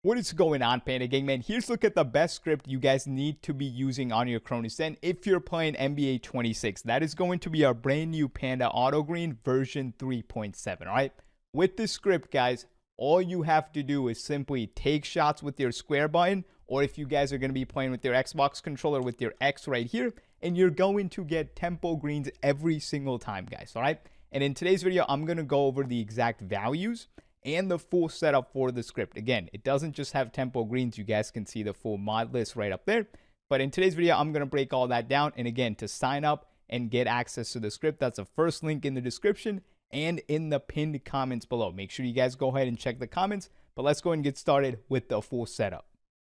What is going on, Panda Gang, man? Here's a look at the best script you guys need to be using on your Cronus Zen if you're playing NBA 26. That is going to be our brand new Panda Auto Green version 3.7, all right? With this script, guys, all you have to do is simply take shots with your square button, or if you guys are going to be playing with your Xbox controller with your X right here, and you're going to get tempo greens every single time, guys, all right? And in today's video, I'm going to go over the exact values and the full setup for the script. Again, it doesn't just have tempo greens. You guys can see the full mod list right up there. But in today's video, I'm going to break all that down. And again, to sign up and get access to the script, that's the first link in the description and in the pinned comments below. Make sure you guys go ahead and check the comments. But let's go ahead and get started with the full setup.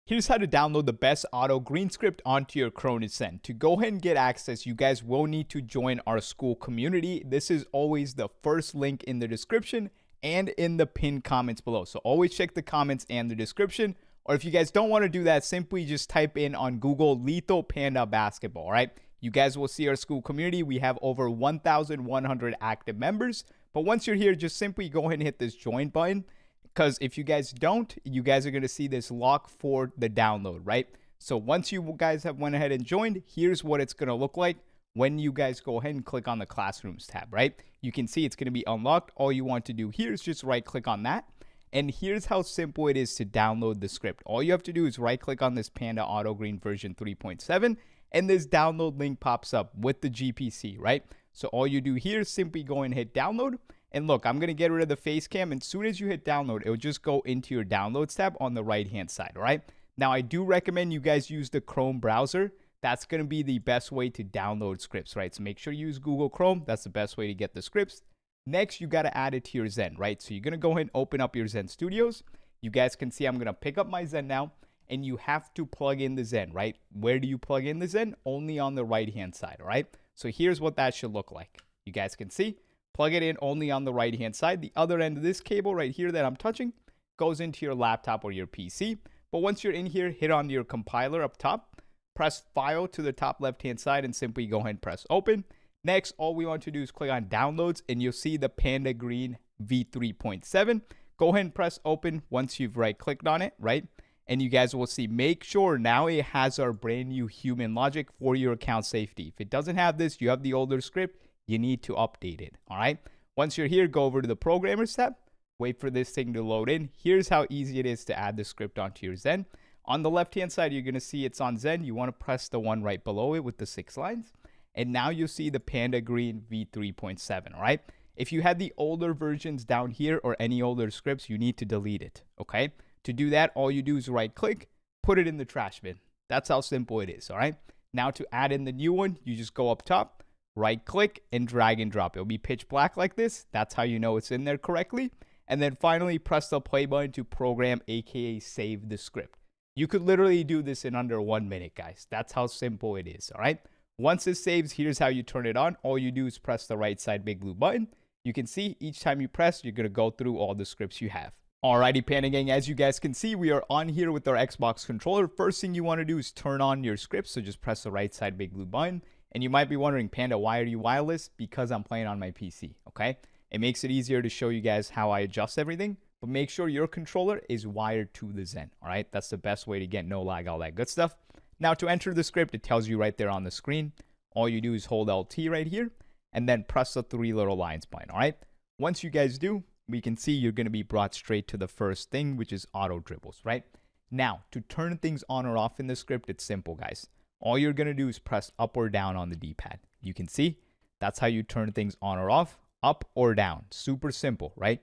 Here's how to download the best auto green script onto your Cronus Zen. To go ahead and get access, you guys will need to join our school community. This is always the first link in the description and in the pinned comments below. So always check the comments and the description. Or if you guys don't want to do that, simply just type in on Google Lethal Panda Basketball, all right? You guys will see our school community. We have over 1,100 active members. But once you're here, just simply go ahead and hit this join button. Because if you guys don't, you guys are going to see this lock for the download, right? So once you guys have went ahead and joined, here's what it's going to look like when you guys go ahead and click on the Classrooms tab, right? You can see it's going to be unlocked. All you want to do here is just right click on that. And here's how simple it is to download the script. All you have to do is right click on this Panda Auto Green version 3.7 and this download link pops up with the GPC, right? So all you do here is simply go and hit download. And look, I'm going to get rid of the face cam. And as soon as you hit download, it will just go into your downloads tab on the right hand side, all right? Now, I do recommend you guys use the Chrome browser. That's going to be the best way to download scripts, right? So make sure you use Google Chrome. That's the best way to get the scripts. Next, you got to add it to your Zen, right? So you're going to go ahead and open up your Zen Studios. You guys can see I'm going to pick up my Zen now, and you have to plug in the Zen, right? Where do you plug in the Zen? Only on the right-hand side, all right? So here's what that should look like. You guys can see, plug it in only on the right-hand side. The other end of this cable right here that I'm touching goes into your laptop or your PC. But once you're in here, hit on your compiler up top. Press File to the top left-hand side and simply go ahead and press Open. Next, all we want to do is click on Downloads, and you'll see the Panda Green v3.7. Go ahead and press Open once you've right-clicked on it, right? And you guys will see, make sure now it has our brand new human logic for your account safety. If it doesn't have this, you have the older script, you need to update it, all right? Once you're here, go over to the Programmers tab. Wait for this thing to load in. Here's how easy it is to add the script onto your Zen. On the left-hand side, you're going to see it's on Zen. You want to press the one right below it with the 6 lines. And now you'll see the Panda Green v3.7, all right? If you had the older versions down here or any older scripts, you need to delete it, okay? To do that, all you do is right-click, put it in the trash bin. That's how simple it is, all right? Now to add in the new one, you just go up top, right-click, and drag and drop. It'll be pitch black like this. That's how you know it's in there correctly. And then finally, press the play button to program, aka save the script. You could literally do this in under 1 minute, guys. That's how simple it is, all right? Once it saves, here's how you turn it on. All you do is press the right side big blue button. You can see each time you press, you're going to go through all the scripts you have. Alrighty, Panda Gang, as you guys can see, we are on here with our Xbox controller. First thing you want to do is turn on your scripts, so just press the right side big blue button. And you might be wondering, Panda, why are you wireless? Because I'm playing on my PC, okay? It makes it easier to show you guys how I adjust everything. But make sure your controller is wired to the Zen, all right? That's the best way to get no lag, all that good stuff. Now, to enter the script, it tells you right there on the screen. All you do is hold LT right here, and then press the 3 little lines button, all right? Once you guys do, we can see you're going to be brought straight to the first thing, which is auto dribbles, right? Now, to turn things on or off in the script, it's simple, guys. All you're going to do is press up or down on the D-pad. You can see that's how you turn things on or off, up or down. Super simple, right?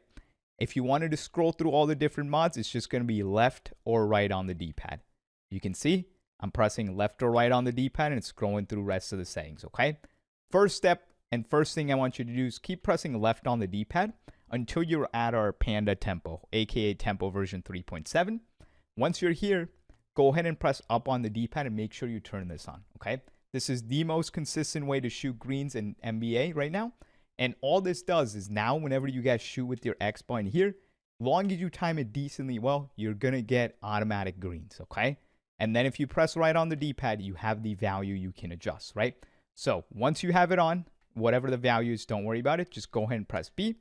If you wanted to scroll through all the different mods, it's just going to be left or right on the D-pad. You can see I'm pressing left or right on the D-pad and it's scrolling through the rest of the settings, okay? First step and first thing I want you to do is keep pressing left on the D-pad until you're at our Panda Tempo, aka Tempo version 3.7. Once you're here, go ahead and press up on the D-pad and make sure you turn this on, okay? This is the most consistent way to shoot greens in NBA right now. And all this does is now whenever you guys shoot with your X button here, long as you time it decently well, you're going to get automatic greens, okay? And then if you press right on the D-pad, you have the value you can adjust, right? So once you have it on, whatever the value is, don't worry about it. Just go ahead and press B.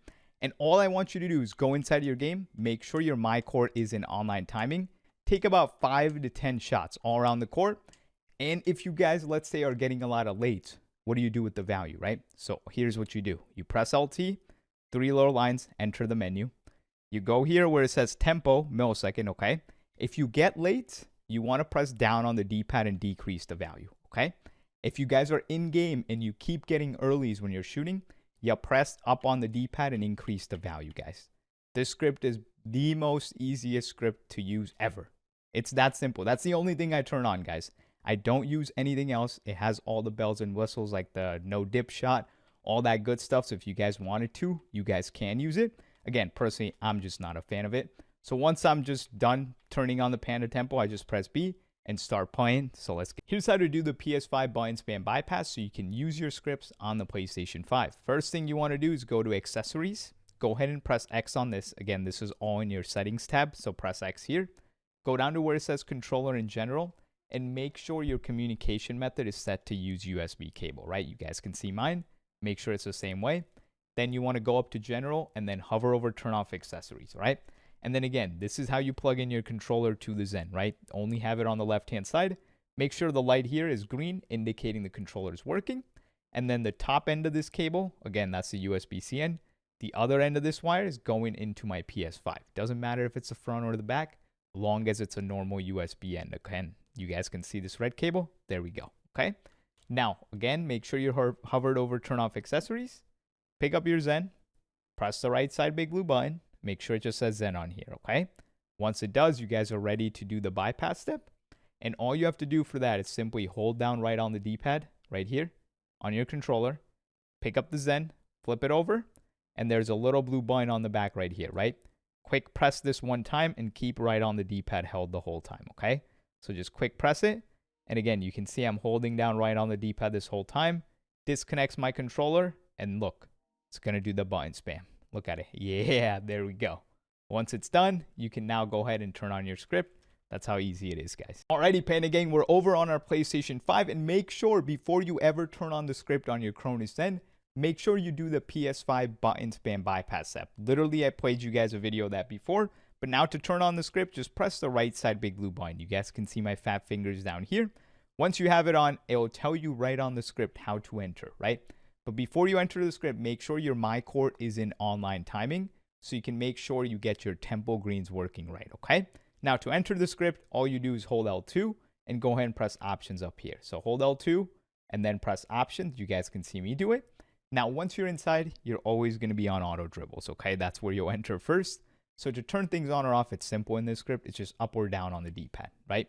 And all I want you to do is go inside your game, make sure your My Court is in online timing, take about 5 to 10 shots all around the court. And if you guys, let's say, are getting a lot of late, what do you do with the value, right? So here's what you do. You press LT, 3 lower lines, enter the menu. You go here where it says tempo, millisecond, okay? If you get late, you want to press down on the D-pad and decrease the value, okay? If you guys are in game and you keep getting earlies when you're shooting, you press up on the D-pad and increase the value, guys. This script is the most easiest script to use ever. It's that simple. That's the only thing I turn on, guys. I don't use anything else. It has all the bells and whistles like the no dip shot, all that good stuff. So if you guys wanted to, you guys can use it. Again, personally, I'm just not a fan of it. So once I'm just done turning on the Panda Tempo, I just press B and start playing. So let's get. Here's how to do the PS5 button spam bypass so you can use your scripts on the PlayStation 5. First thing you want to do is go to accessories. Go ahead and press X on this. Again, this is all in your settings tab. So press X here. Go down to where it says controller in general and make sure your communication method is set to use USB cable, right? You guys can see mine. Make sure it's the same way. Then you want to go up to general and then hover over turn off accessories, right? And then again, this is how you plug in your controller to the Zen, right? Only have it on the left-hand side. Make sure the light here is green, indicating the controller is working. And then the top end of this cable, again, that's the USB-C end. The other end of this wire is going into my PS5. Doesn't matter if it's the front or the back, long as it's a normal USB end. Again, you guys can see this red cable. There we go, okay? Now, again, make sure you're hovered over turn off accessories. Pick up your Zen, press the right side big blue button, make sure it just says Zen on here, okay? Once it does, you guys are ready to do the bypass step. And all you have to do for that is simply hold down right on the D-pad, right here, on your controller, pick up the Zen, flip it over, and there's a little blue button on the back right here, right? Quick press this one time and keep right on the D-pad held the whole time, okay? So just quick press it. And again, you can see I'm holding down right on the D-pad this whole time. Disconnects my controller, and look. It's going to do the button spam. Look at it. Yeah, there we go. Once it's done, you can now go ahead and turn on your script. That's how easy it is, guys. Alrighty, Panda Gang, we're over on our PlayStation 5. And make sure before you ever turn on the script on your Cronus Zen, make sure you do the PS5 button spam bypass step. Literally, I played you guys a video of that before. But now to turn on the script, just press the right side big blue button. You guys can see my fat fingers down here. Once you have it on, it will tell you right on the script how to enter, right? But before you enter the script, make sure your My Court is in online timing so you can make sure you get your tempo greens working right, okay? Now to enter the script, all you do is hold L2 and go ahead and press options up here. So hold L2 and then press options. You guys can see me do it. Now, once you're inside, you're always going to be on auto dribbles, okay? That's where you'll enter first. So to turn things on or off, it's simple in this script. It's just up or down on the D-pad, right?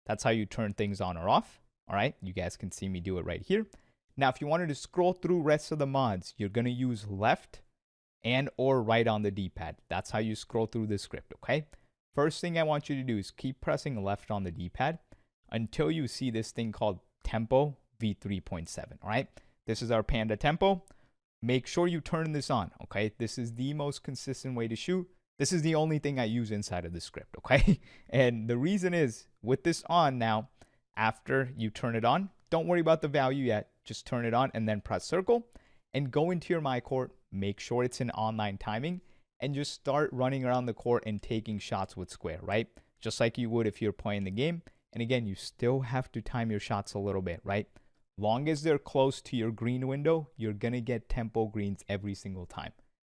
That's how you turn things on or off, all right? You guys can see me do it right here. Now, if you wanted to scroll through rest of the mods, you're going to use left and or right on the D-pad. That's how you scroll through the script, okay? First thing I want you to do is keep pressing left on the D-pad until you see this thing called Tempo V3.7, all right? This is our Panda Tempo. Make sure you turn this on, okay? This is the most consistent way to shoot. This is the only thing I use inside of the script, okay? And the reason is, with this on now, after you turn it on, don't worry about the value yet. Just turn it on and then press circle and go into your My Court. Make sure it's in online timing and just start running around the court and taking shots with square, right? Just like you would if you're playing the game. And again, you still have to time your shots a little bit, right? Long as they're close to your green window, you're going to get tempo greens every single time.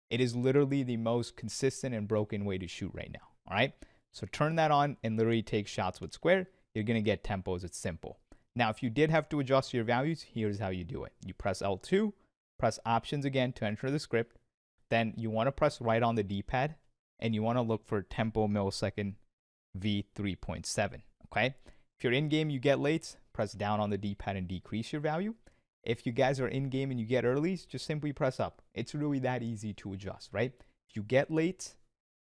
It is literally the most consistent and broken way to shoot right now, all right? So turn that on and literally take shots with square. You're going to get tempos. It's simple. Now, if you did have to adjust your values, here's how you do it. You press L2, press options again to enter the script. Then you want to press right on the D-pad and you want to look for tempo millisecond V3.7, okay? If you're in game, you get late, press down on the D-pad and decrease your value. If you guys are in game and you get earlies, just simply press up. It's really that easy to adjust, right? If you get late,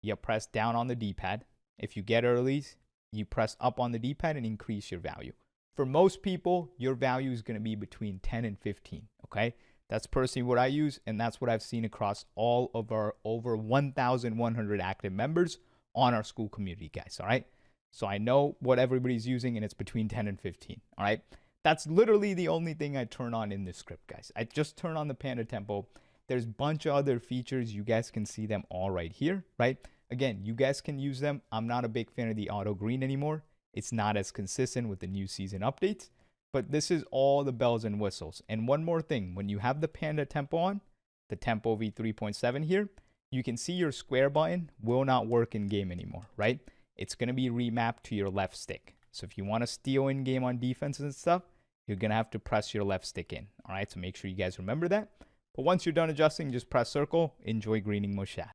you press down on the D-pad. If you get earlies, you press up on the D-pad and increase your value. For most people, your value is going to be between 10 and 15, okay? That's personally what I use, and that's what I've seen across all of our over 1,100 active members on our school community, guys, all right? So I know what everybody's using, and it's between 10 and 15, all right? That's literally the only thing I turn on in this script, guys. I just turn on the Panda Tempo, There's a bunch of other features. You guys can see them all right here, right? Again, you guys can use them. I'm not a big fan of the auto green anymore. It's not as consistent with the new season updates, but this is all the bells and whistles. And one more thing, when you have the Panda Tempo on, the Tempo V3.7 here, you can see your square button will not work in game anymore, right? It's going to be remapped to your left stick. So if you want to steal in game on defense and stuff, you're going to have to press your left stick in. All right, so make sure you guys remember that. But once you're done adjusting, just press circle. Enjoy greening Moshad.